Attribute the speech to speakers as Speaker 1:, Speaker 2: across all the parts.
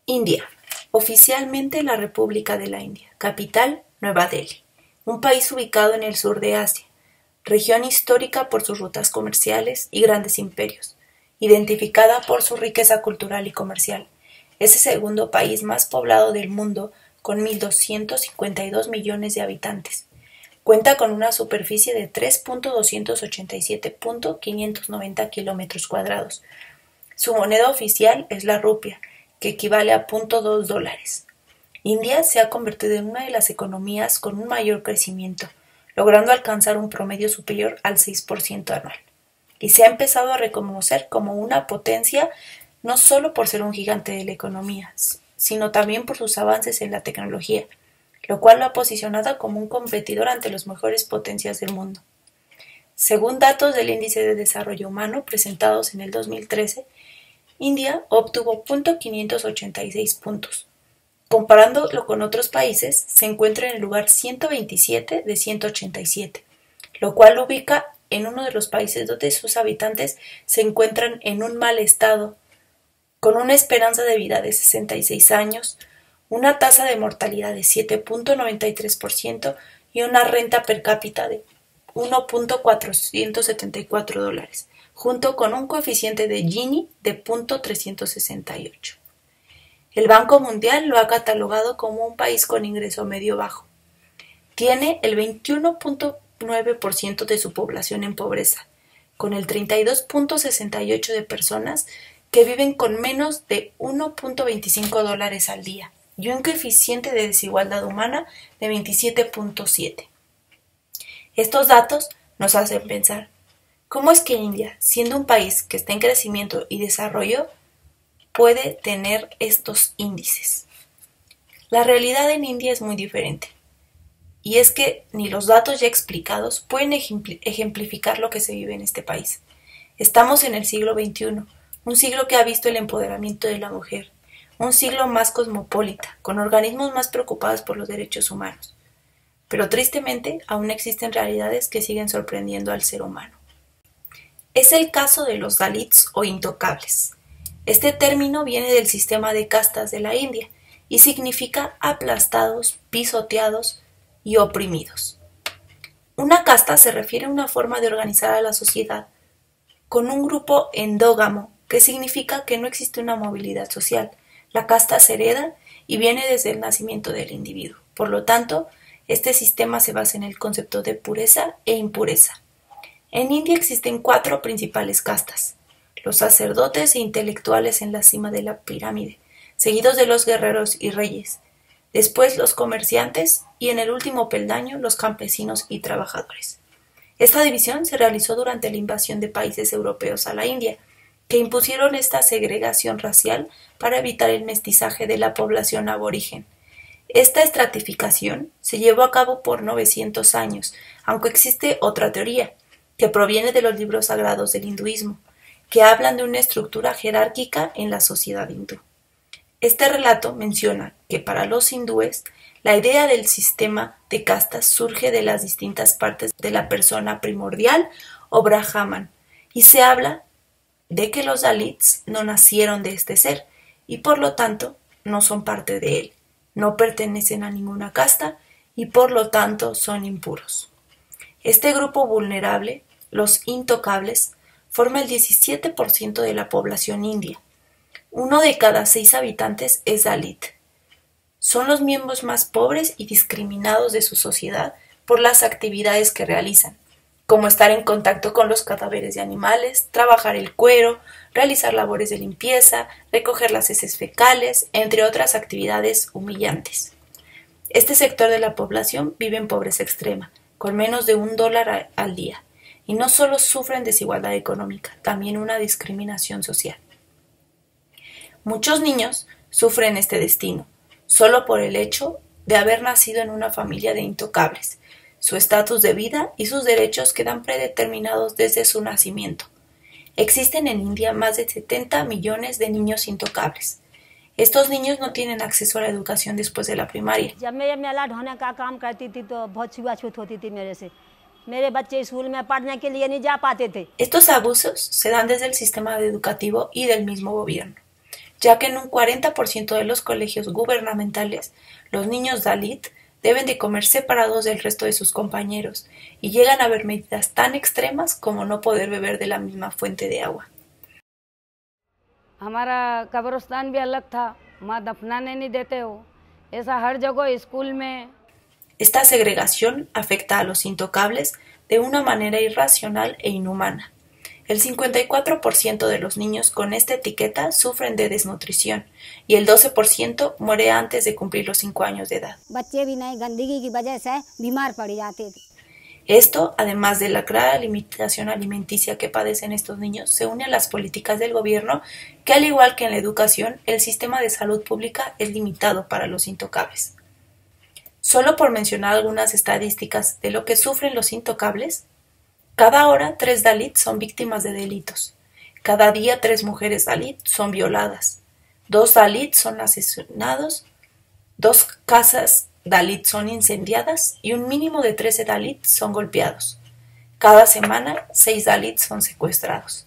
Speaker 1: India, oficialmente la República de la India, capital Nueva Delhi, un país ubicado en el sur de Asia, región histórica por sus rutas comerciales y grandes imperios, identificada por su riqueza cultural y comercial. Es el segundo país más poblado del mundo con 1.252 millones de habitantes. Cuenta con una superficie de 3.287.590 kilómetros cuadrados. Su moneda oficial es la rupia, que equivale a $0.2. India se ha convertido en una de las economías con un mayor crecimiento, logrando alcanzar un promedio superior al 6% anual. Y se ha empezado a reconocer como una potencia no solo por ser un gigante de la economía, sino también por sus avances en la tecnología, lo cual lo ha posicionado como un competidor ante las mejores potencias del mundo. Según datos del Índice de Desarrollo Humano presentados en el 2013, India obtuvo .586 puntos. Comparándolo con otros países, se encuentra en el lugar 127 de 187, lo cual lo ubica en uno de los países donde sus habitantes se encuentran en un mal estado, con una esperanza de vida de 66 años, una tasa de mortalidad de 7.93% y una renta per cápita de $1.474, junto con un coeficiente de Gini de .368. El Banco Mundial lo ha catalogado como un país con ingreso medio bajo. Tiene el 21.9% de su población en pobreza, con el 32.68% de personas que viven con menos de $1.25 al día y un coeficiente de desigualdad humana de 27.7. Estos datos nos hacen pensar, ¿cómo es que India, siendo un país que está en crecimiento y desarrollo, puede tener estos índices? La realidad en India es muy diferente, y es que ni los datos ya explicados pueden ejemplificar lo que se vive en este país. Estamos en el siglo XXI, un siglo que ha visto el empoderamiento de la mujer, un siglo más cosmopolita, con organismos más preocupados por los derechos humanos. Pero tristemente aún existen realidades que siguen sorprendiendo al ser humano. Es el caso de los Dalits o intocables. Este término viene del sistema de castas de la India y significa aplastados, pisoteados y oprimidos. Una casta se refiere a una forma de organizar a la sociedad con un grupo endógamo, que significa que no existe una movilidad social. La casta se hereda y viene desde el nacimiento del individuo. Por lo tanto, este sistema se basa en el concepto de pureza e impureza. En India existen 4 principales castas: los sacerdotes e intelectuales en la cima de la pirámide, seguidos de los guerreros y reyes, después los comerciantes y en el último peldaño los campesinos y trabajadores. Esta división se realizó durante la invasión de países europeos a la India, que impusieron esta segregación racial para evitar el mestizaje de la población aborigen. Esta estratificación se llevó a cabo por 900 años, aunque existe otra teoría, que proviene de los libros sagrados del hinduismo, que hablan de una estructura jerárquica en la sociedad hindú. Este relato menciona que para los hindúes la idea del sistema de castas surge de las distintas partes de la persona primordial o Brahman, y se habla de que los Dalits no nacieron de este ser y por lo tanto no son parte de él, no pertenecen a ninguna casta y por lo tanto son impuros. Este grupo vulnerable, los intocables, forma el 17% de la población india. 1 de cada 6 habitantes es Dalit. Son los miembros más pobres y discriminados de su sociedad por las actividades que realizan, como estar en contacto con los cadáveres de animales, trabajar el cuero, realizar labores de limpieza, recoger las heces fecales, entre otras actividades humillantes. Este sector de la población vive en pobreza extrema, con menos de $1 al día, y no solo sufren desigualdad económica, también una discriminación social. Muchos niños sufren este destino, solo por el hecho de haber nacido en una familia de intocables. Su estatus de vida y sus derechos quedan predeterminados desde su nacimiento. Existen en India más de 70 millones de niños intocables. Estos niños no tienen acceso a la educación después de la primaria. Estos abusos se dan desde el sistema educativo y del mismo gobierno. ya que en un 40% de los colegios gubernamentales, los niños Dalit deben de comer separados del resto de sus compañeros y llegan a haber medidas tan extremas como no poder beber de la misma fuente de agua.
Speaker 2: हमारा कब्रिस्तान भी अलग था, वहाँ दफनाने नहीं देते हो, ऐसा हर जगह स्कूल में.
Speaker 1: Esta segregación afecta a los intocables de una manera irracional e inhumana. El 54% de los niños con esta etiqueta sufren de desnutrición y el 12% muere antes de cumplir los 5 años de edad. Esto, además de la clara limitación alimenticia que padecen estos niños, se une a las políticas del gobierno que, al igual que en la educación, el sistema de salud pública es limitado para los intocables. Solo por mencionar algunas estadísticas de lo que sufren los intocables, cada hora 3 Dalit son víctimas de delitos. Cada día 3 mujeres Dalit son violadas. 2 Dalit son asesinados. 2 casas Dalit son incendiadas y un mínimo de 13 Dalit son golpeados. Cada semana 6 Dalit son secuestrados.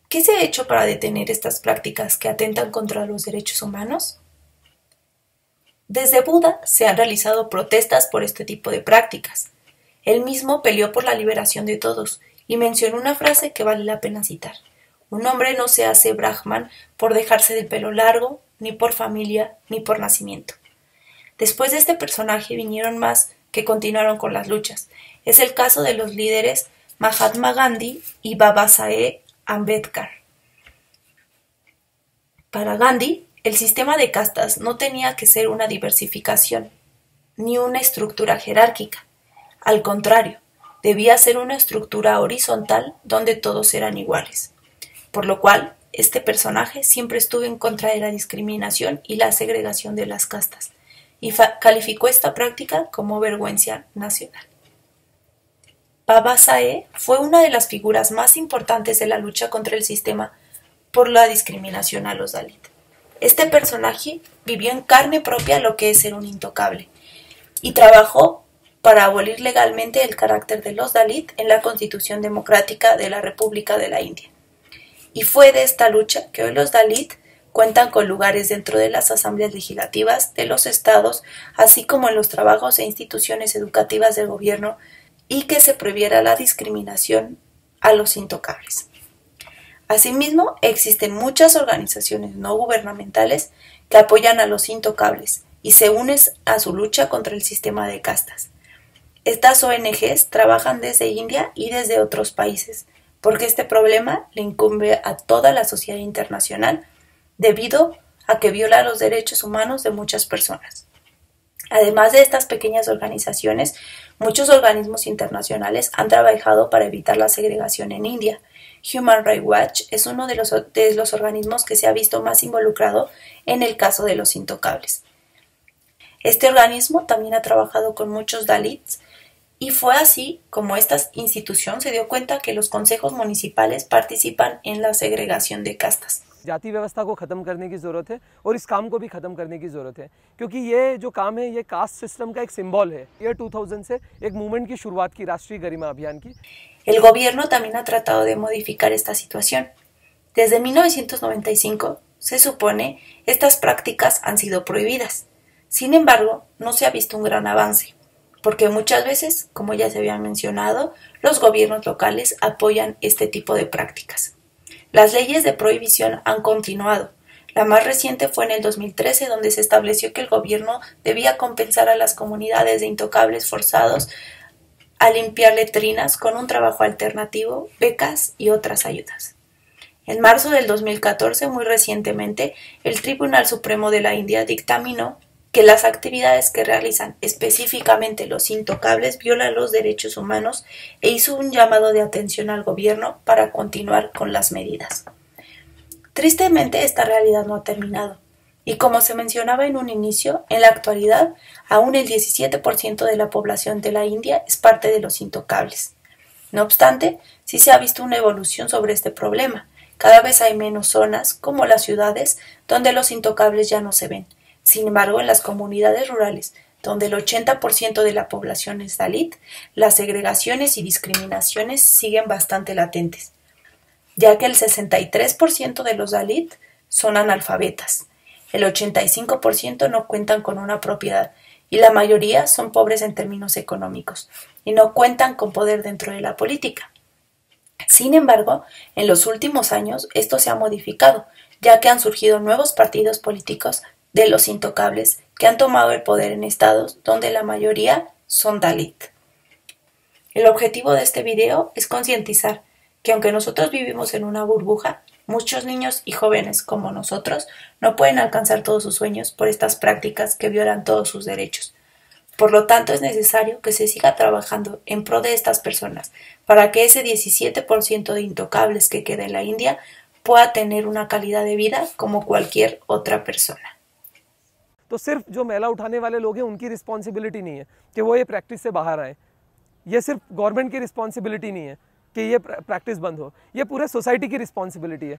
Speaker 1: ¿Qué se ha hecho para detener estas prácticas que atentan contra los derechos humanos? Desde Buda se han realizado protestas por este tipo de prácticas. Él mismo peleó por la liberación de todos y mencionó una frase que vale la pena citar. Un hombre no se hace brahman por dejarse del pelo largo, ni por familia, ni por nacimiento. Después de este personaje vinieron más que continuaron con las luchas. Es el caso de los líderes Mahatma Gandhi y Babasaheb Ambedkar. Para Gandhi, el sistema de castas no tenía que ser una diversificación, ni una estructura jerárquica. Al contrario, debía ser una estructura horizontal donde todos eran iguales. Por lo cual, este personaje siempre estuvo en contra de la discriminación y la segregación de las castas, y calificó esta práctica como vergüenza nacional. Babasaheb fue una de las figuras más importantes de la lucha contra el sistema por la discriminación a los Dalit. Este personaje vivió en carne propia lo que es ser un intocable y trabajó para abolir legalmente el carácter de los Dalit en la Constitución Democrática de la República de la India. Y fue de esta lucha que hoy los Dalit cuentan con lugares dentro de las asambleas legislativas de los estados, así como en los trabajos e instituciones educativas del gobierno, y que se prohibiera la discriminación a los intocables. Asimismo, existen muchas organizaciones no gubernamentales que apoyan a los intocables y se unen a su lucha contra el sistema de castas. Estas ONGs trabajan desde India y desde otros países, porque este problema le incumbe a toda la sociedad internacional debido a que viola los derechos humanos de muchas personas. Además de estas pequeñas organizaciones, muchos organismos internacionales han trabajado para evitar la segregación en India. Human Rights Watch es uno de los organismos que se ha visto más involucrado en el caso de los intocables. Este organismo también ha trabajado con muchos Dalits y fue así como esta institución se dio cuenta que los consejos municipales participan en la segregación de castas.
Speaker 3: जाति व्यवस्था को ख़त्म करने की ज़रूरत है और इस काम को भी ख़त्म करने की ज़रूरत है क्योंकि ये जो काम है ये कास्ट सिस्टम का एक सिंबल है। ईयर 2000 से एक मूवमेंट की शुरुआत की राष्ट्रीय गरिमा अभियान की।
Speaker 1: El gobierno también ha tratado de modificar esta situación. Desde 1995, se supone, estas prácticas han sido prohibidas. Sin embargo, no se ha visto un gran avance, porque muchas veces, como ya se había mencionado, los gobiernos locales apoyan este tipo de prácticas. Las leyes de prohibición han continuado. La más reciente fue en el 2013, donde se estableció que el gobierno debía compensar a las comunidades de intocables forzados a limpiar letrinas con un trabajo alternativo, becas y otras ayudas. En marzo del 2014, muy recientemente, el Tribunal Supremo de la India dictaminó que las actividades que realizan específicamente los intocables violan los derechos humanos e hizo un llamado de atención al gobierno para continuar con las medidas. Tristemente, esta realidad no ha terminado, y como se mencionaba en un inicio, en la actualidad, aún el 17% de la población de la India es parte de los intocables. No obstante, sí se ha visto una evolución sobre este problema. Cada vez hay menos zonas, como las ciudades, donde los intocables ya no se ven. Sin embargo, en las comunidades rurales, donde el 80% de la población es Dalit, las segregaciones y discriminaciones siguen bastante latentes, ya que el 63% de los Dalit son analfabetas. El 85% no cuentan con una propiedad y la mayoría son pobres en términos económicos y no cuentan con poder dentro de la política. Sin embargo, en los últimos años esto se ha modificado, ya que han surgido nuevos partidos políticos de los intocables que han tomado el poder en estados donde la mayoría son Dalit. El objetivo de este video es concientizar que aunque nosotros vivimos en una burbuja, muchos niños y jóvenes como nosotros no pueden alcanzar todos sus sueños por estas prácticas que violan todos sus derechos. Por lo tanto, es necesario que se siga trabajando en pro de estas personas para que ese 17% de intocables que queda en la India pueda tener una calidad de vida como cualquier otra persona.
Speaker 3: तो सिर्फ जो मैला उठाने वाले लोग हैं उनकी रिस्पॉन्सिबिलिटी नहीं है कि वो ये प्रैक्टिस से बाहर आए, ये सिर्फ गवर्नमेंट की रिस्पॉन्सिबिलिटी नहीं है कि ये प्रैक्टिस बंद हो, ये पूरे सोसाइटी की रिस्पॉन्सिबिलिटी है।